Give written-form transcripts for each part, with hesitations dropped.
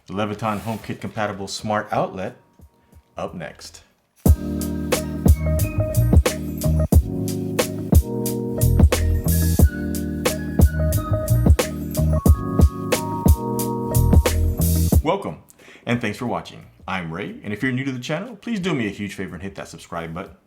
The Leviton HomeKit compatible smart outlet up next. Welcome, and thanks for watching. I'm Ray, and if you're new to the channel, please do me a huge favor and hit that subscribe button.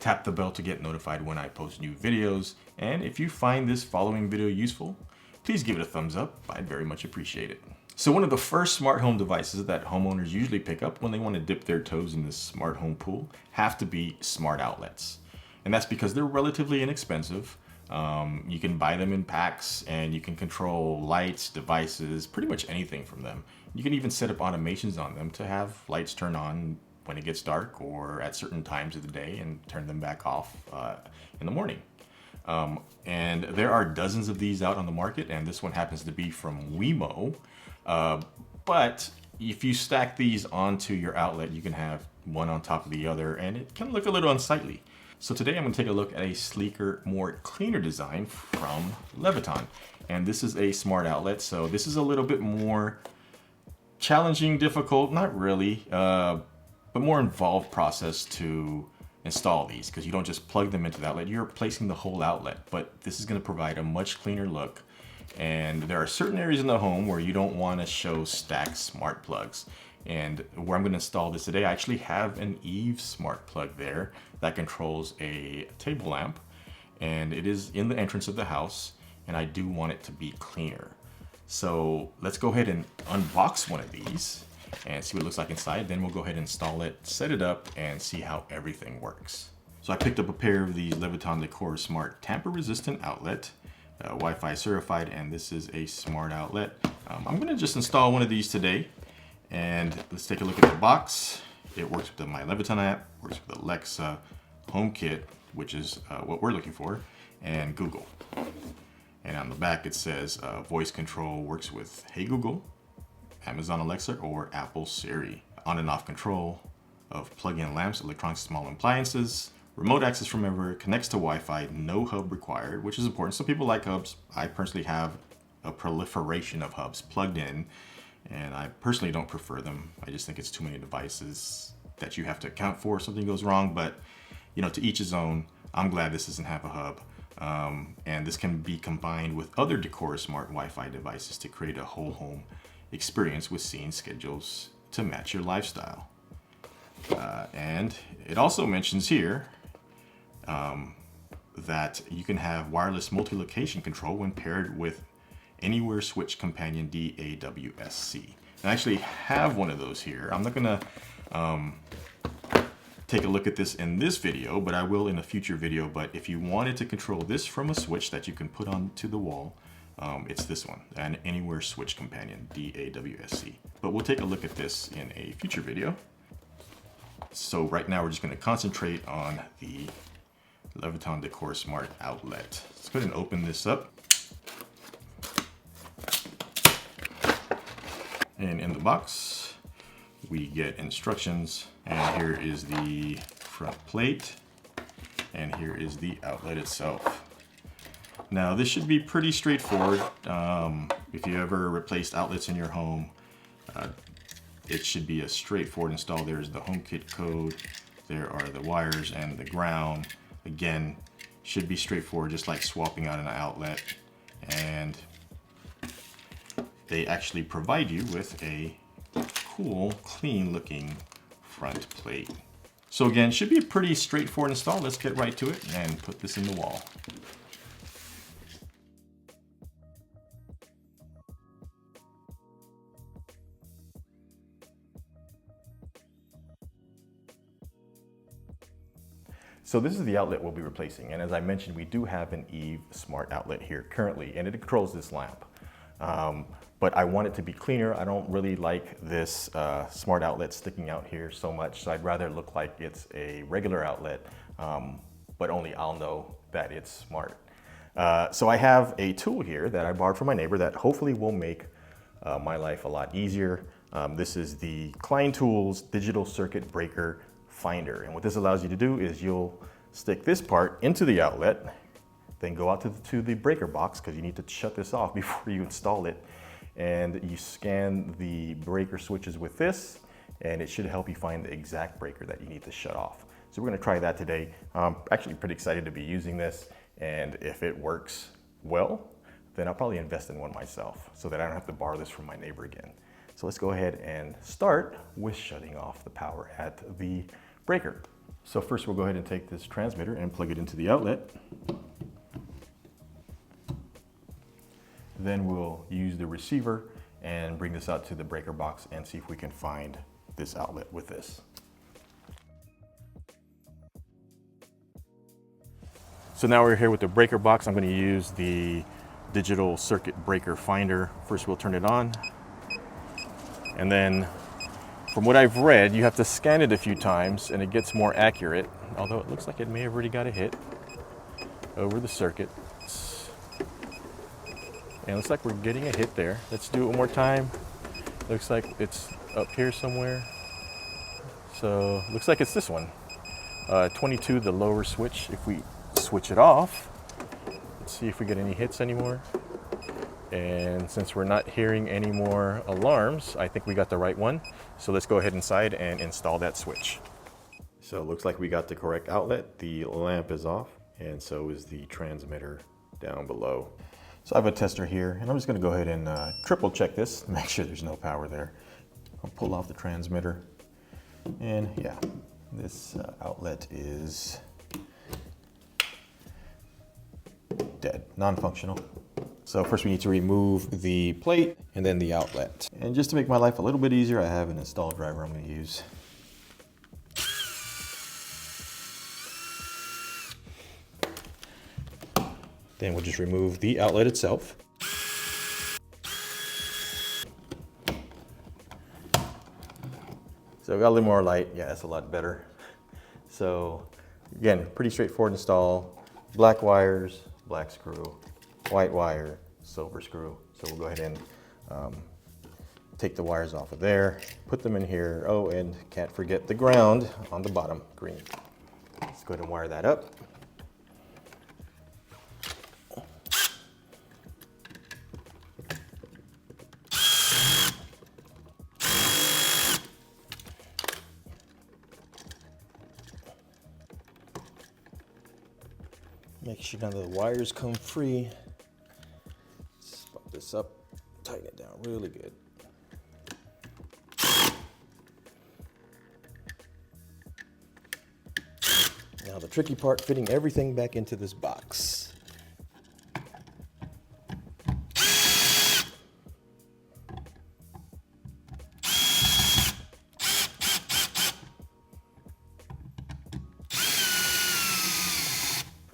Tap the bell to get notified when I post new videos, and if you find this following video useful, please give it a thumbs up. I'd very much appreciate it. So one of the first smart home devices that homeowners usually pick up when they want to dip their toes in this smart home pool have to be smart outlets. And that's because they're relatively inexpensive. You can buy them in packs and you can control lights, devices, pretty much anything from them. You can even set up automations on them to have lights turn on when it gets dark or at certain times of the day and turn them back off in the morning. And there are dozens of these out on the market, and this one happens to be from Wemo. But if you stack these onto your outlet, you can have one on top of the other, and it can look a little unsightly. So today I'm going to take a look at a sleeker, more cleaner design from Leviton. And this is a smart outlet, so this is a little bit more challenging, difficult, not really, but more involved process to install these, because you don't just plug them into the outlet, you're replacing the whole outlet. But this is going to provide a much cleaner look. And there are certain areas in the home where you don't want to show stacked smart plugs. And where I'm going to install this today, I actually have an Eve smart plug there that controls a table lamp, and it is in the entrance of the house, and I do want it to be cleaner. So let's go ahead and unbox one of these and see what it looks like inside. Then we'll go ahead and install it, set it up, and see how everything works. So I picked up a pair of these Leviton Decora Smart Tamper-Resistant Outlet, Wi-Fi certified, and this is a smart outlet. I'm going to just install one of these today, and let's take a look at the box. It works with my Leviton app, works with Alexa, HomeKit, which is what we're looking for, and Google. And on the back it says voice control works with Hey Google, Amazon Alexa, or Apple Siri. On and off control of plug-in lamps, electronics, small appliances. Remote access from everywhere, connects to Wi-Fi, no hub required, which is important. Some people like hubs. I personally have a proliferation of hubs plugged in, and I personally don't prefer them. I just think it's too many devices that you have to account for if something goes wrong, but you know, to each his own. I'm glad this doesn't have a hub. And this can be combined with other Decora Smart Wi-Fi devices to create a whole home experience with scene schedules to match your lifestyle. And it also mentions here that you can have wireless multi-location control when paired with Anywhere Switch Companion DAWSC. I actually have one of those here. I'm not gonna take a look at this in this video, but I will in a future video. But if you wanted to control this from a switch that you can put onto the wall, it's this one, an Anywhere Switch Companion DAWSC. But we'll take a look at this in a future video. So right now we're just going to concentrate on the Leviton Decora Smart Outlet. Let's go ahead and open this up. And in the box, we get instructions, and here is the front plate, and here is the outlet itself. Now this should be pretty straightforward. If you ever replaced outlets in your home, it should be a straightforward install. There's the HomeKit code, there are the wires and the ground. Again, should be straightforward, just like swapping out an outlet. And they actually provide you with a cool, clean looking front plate. So again, should be a pretty straightforward install. Let's get right to it and put this in the wall. So this is the outlet we'll be replacing, and as I mentioned, we do have an Eve smart outlet here currently, and it controls this lamp. But I want it to be cleaner. I don't really like this smart outlet sticking out here so much, so I'd rather it look like it's a regular outlet, but only I'll know that it's smart. So I have a tool here that I borrowed from my neighbor that hopefully will make my life a lot easier. This is the Klein Tools Digital Circuit Breaker Finder. And what this allows you to do is you'll stick this part into the outlet, then go out to the breaker box, because you need to shut this off before you install it. and you scan the breaker switches with this, and it should help you find the exact breaker that you need to shut off. So we're gonna try that today. I'm actually pretty excited to be using this, and if it works well, then I'll probably invest in one myself so that I don't have to borrow this from my neighbor again. So let's go ahead and start with shutting off the power at the breaker. So first we'll go ahead and take this transmitter and plug it into the outlet. Then we'll use the receiver and bring this out to the breaker box and see if we can find this outlet with this. So now we're here with the breaker box. I'm going to use the digital circuit breaker finder. First we'll turn it on, and then from what I've read, you have to scan it a few times and it gets more accurate, although it looks like it may have already got a hit over the circuit. And it looks like we're getting a hit there. Let's do it one more time. Looks like it's up here somewhere. So looks like it's this one. 22, the lower switch. If we switch it off, let's see if we get any hits anymore. And since we're not hearing any more alarms, I think we got the right one. So let's go ahead inside and install that switch. So it looks like we got the correct outlet. The lamp is off, and so is the transmitter down below. So I have a tester here, and I'm just gonna go ahead and triple check this, make sure there's no power there. I'll pull off the transmitter, and yeah, this outlet is dead, non-functional. So first we need to remove the plate and then the outlet. And just to make my life a little bit easier, I have an install driver I'm going to use. Then we'll just remove the outlet itself. So I got a little more light. Yeah, that's a lot better. So again, pretty straightforward install. Black wires, black screw, white wire, silver screw. So we'll go ahead and take the wires off of there, put them in here. Oh, and can't forget the ground on the bottom, green. Let's go ahead and wire that up. Make sure none of the wires come free. Let's bump this up, tighten it down really good. Now the tricky part, fitting everything back into this box.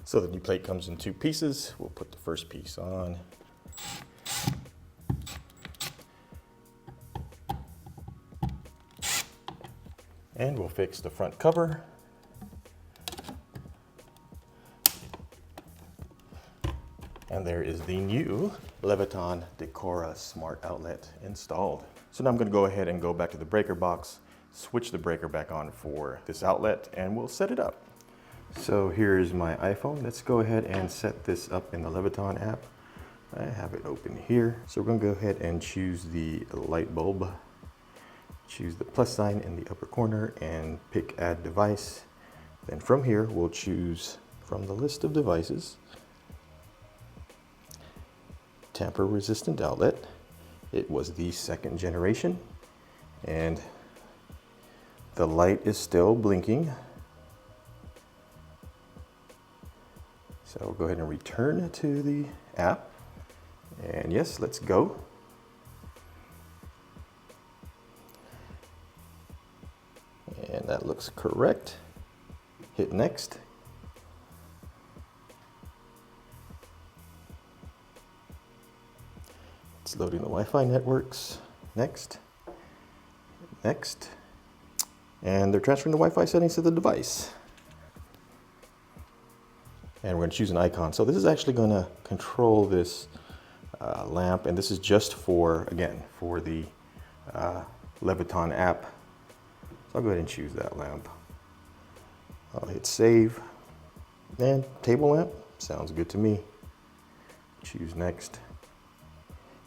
So the new plate comes in two pieces. We'll put the first piece on. And we'll fix the front cover. And there is the new Leviton Decora Smart outlet installed. So now I'm going to go ahead and go back to the breaker box, switch the breaker back on for this outlet, and we'll set it up. So here's my iPhone. Let's go ahead and set this up in the Leviton app. I have it open here. So we're going to go ahead and choose the light bulb. Choose the plus sign in the upper corner and pick add device. Then from here, we'll choose from the list of devices, Tamper-Resistant Outlet. It was the 2nd generation, and the light is still blinking. So we'll go ahead and return to the app. And yes, let's go. And that looks correct. Hit next. It's loading the Wi-Fi networks. Next. Next. And they're transferring the Wi-Fi settings to the device. And we're going to choose an icon. So this is actually going to control this lamp, and this is just for, again, for the Leviton app. So I'll go ahead and choose that lamp. I'll hit save, and table lamp, sounds good to me. Choose next.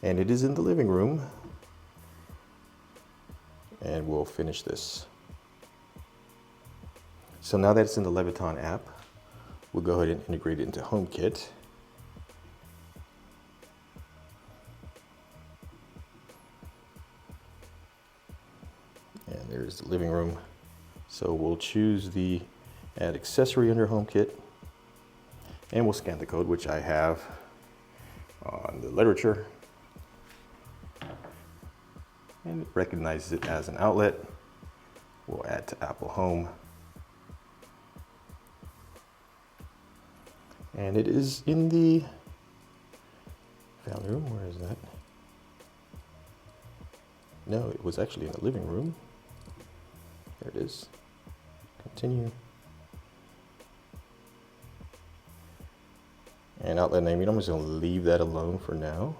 And it is in the living room. And we'll finish this. So now that it's in the Leviton app, we'll go ahead and integrate it into HomeKit. And there's the living room. So we'll choose the Add Accessory under HomeKit, and we'll scan the code, which I have on the literature. And it recognizes it as an outlet. We'll add to Apple Home. And it is in the family room. Where is that? No, it was actually in the living room. There it is. Continue. And outlet name, I'm just going to leave that alone for now.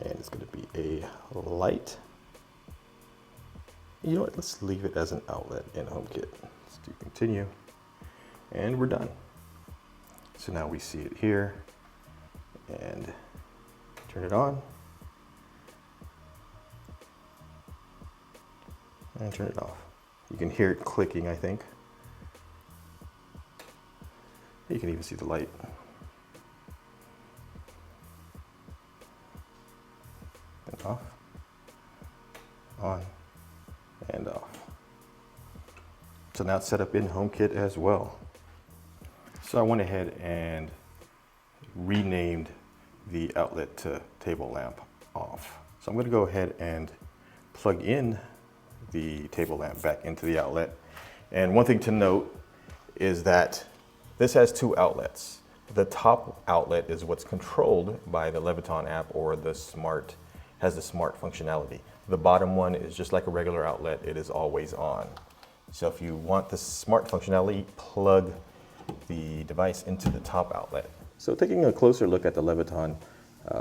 And it's going to be a light. You know what? Let's leave it as an outlet in HomeKit. Let's do continue. And we're done. So now we see it here. And turn it on. And turn it off. You can hear it clicking, I think. You can even see the light. And off. On. And off. So now it's set up in HomeKit as well. So I went ahead and renamed the outlet to table lamp off. So I'm going to go ahead and plug in the table lamp back into the outlet. And one thing to note is that this has two outlets. The top outlet is what's controlled by the Leviton app or the Smart, has the Smart functionality. The bottom one is just like a regular outlet, it is always on. So if you want the Smart functionality, plug the device into the top outlet. So taking a closer look at the Leviton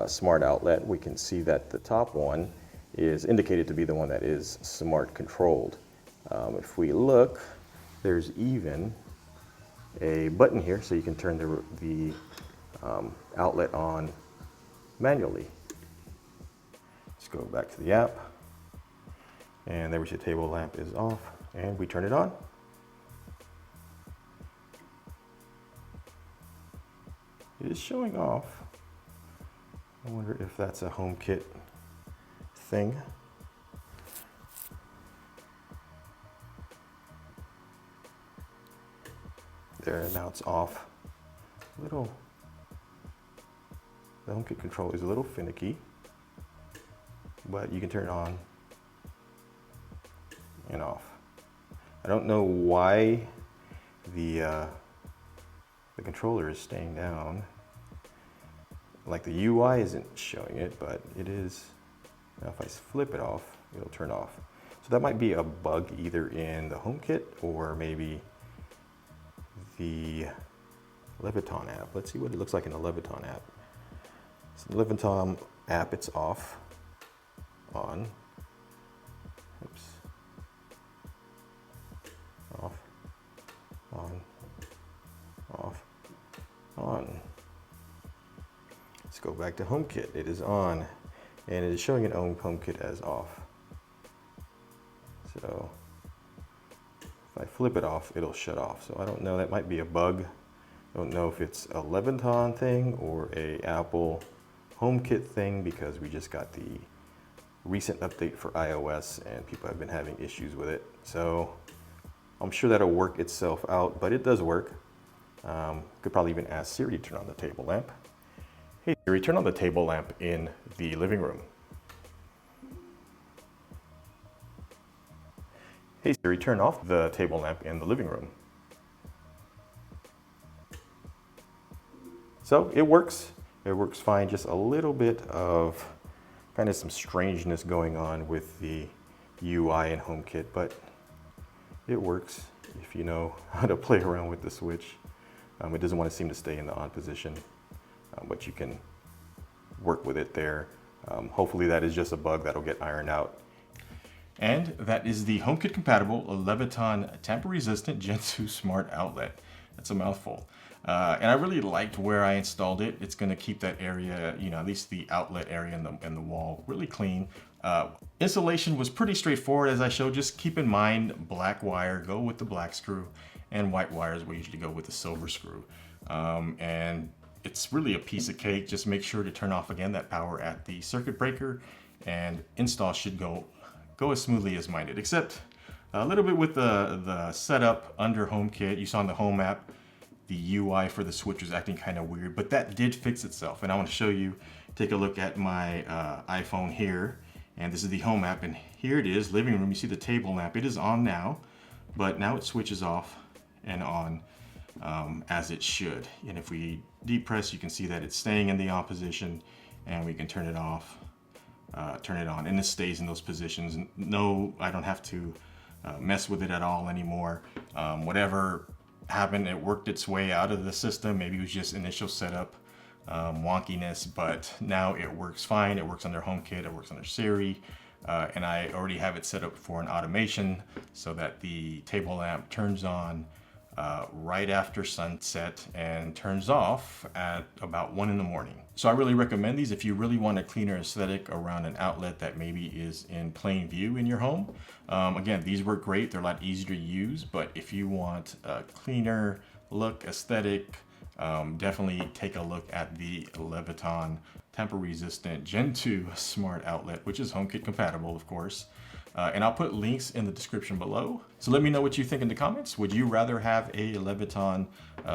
Smart outlet, we can see that the top one is indicated to be the one that is Smart controlled. If we look, there's even a button here so you can turn the outlet on manually. Let's go back to the app, and there we see the table lamp is off, and we turn it on. It is showing off. I wonder if that's a HomeKit thing. There, now it's off. The HomeKit control is a little finicky, but you can turn it on and off. I don't know why the controller is staying down. Like the UI isn't showing it, but it is. Now if I flip it off, it'll turn off. So that might be a bug either in the HomeKit or maybe the Leviton app. Let's see what it looks like in the Leviton app. So the Leviton app, it's off, on, oops, off, on, off, on. Let's go back to HomeKit. It is on, and it is showing it on HomeKit as off. So if I flip it off, it'll shut off. So I don't know, that might be a bug. I don't know if it's a Leviton thing or a Apple HomeKit thing, because we just got the recent update for iOS and people have been having issues with it. So I'm sure that'll work itself out, but it does work. Could probably even ask Siri to turn on the table lamp. Hey Siri, turn on the table lamp in the living room. Hey Siri, turn off the table lamp in the living room. So it works. It works fine. Just a little bit of kind of some strangeness going on with the UI in HomeKit, but it works if you know how to play around with the switch. It doesn't want to seem to stay in the on position, but you can work with it there. Hopefully that is just a bug that'll get ironed out. And that is the HomeKit compatible Leviton Tamper-Resistant Gen 2 Smart Outlet. That's a mouthful. And I really liked where I installed it. It's going to keep that area, you know, at least the outlet area and the wall really clean. Installation was pretty straightforward, as I showed. Just keep in mind black wire, go with the black screw, and white wires we usually go with the silver screw. And it's really a piece of cake. Just make sure to turn off again that power at the circuit breaker, and install should go as smoothly as minded, except a little bit with the setup under HomeKit. You saw in the home app, the UI for the switch was acting kind of weird, but that did fix itself. And I want to show you, take a look at my iPhone here, and this is the home app, and here it is, living room. You see the table lamp, it is on now, but now it switches off and on as it should. And if we depress, you can see that it's staying in the on position, and we can turn it off, turn it on, and it stays in those positions. No, I don't have to mess with it at all anymore. Whatever happened, it worked its way out of the system. Maybe it was just initial setup wonkiness, but now it works fine. It works under HomeKit, it works under Siri, and I already have it set up for an automation so that the table lamp turns on right after sunset and turns off at about 1 in the morning. So I really recommend these if you really want a cleaner aesthetic around an outlet that maybe is in plain view in your home. Again, these work great. They're a lot easier to use, but if you want a cleaner look, aesthetic, definitely take a look at the Leviton Tamper-Resistant Gen 2 Smart Outlet, which is HomeKit compatible, of course. And I'll put links in the description below. So let me know what you think in the comments. Would you rather have a Leviton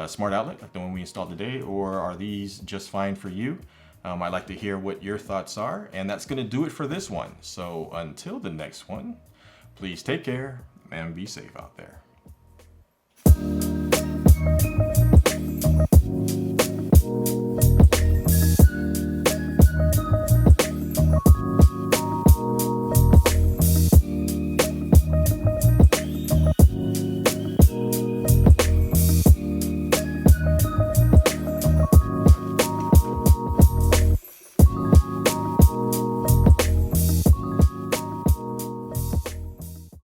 Smart Outlet like the one we installed today, or are these just fine for you? I'd like to hear what your thoughts are, and that's going to do it for this one. So until the next one, please take care and be safe out there.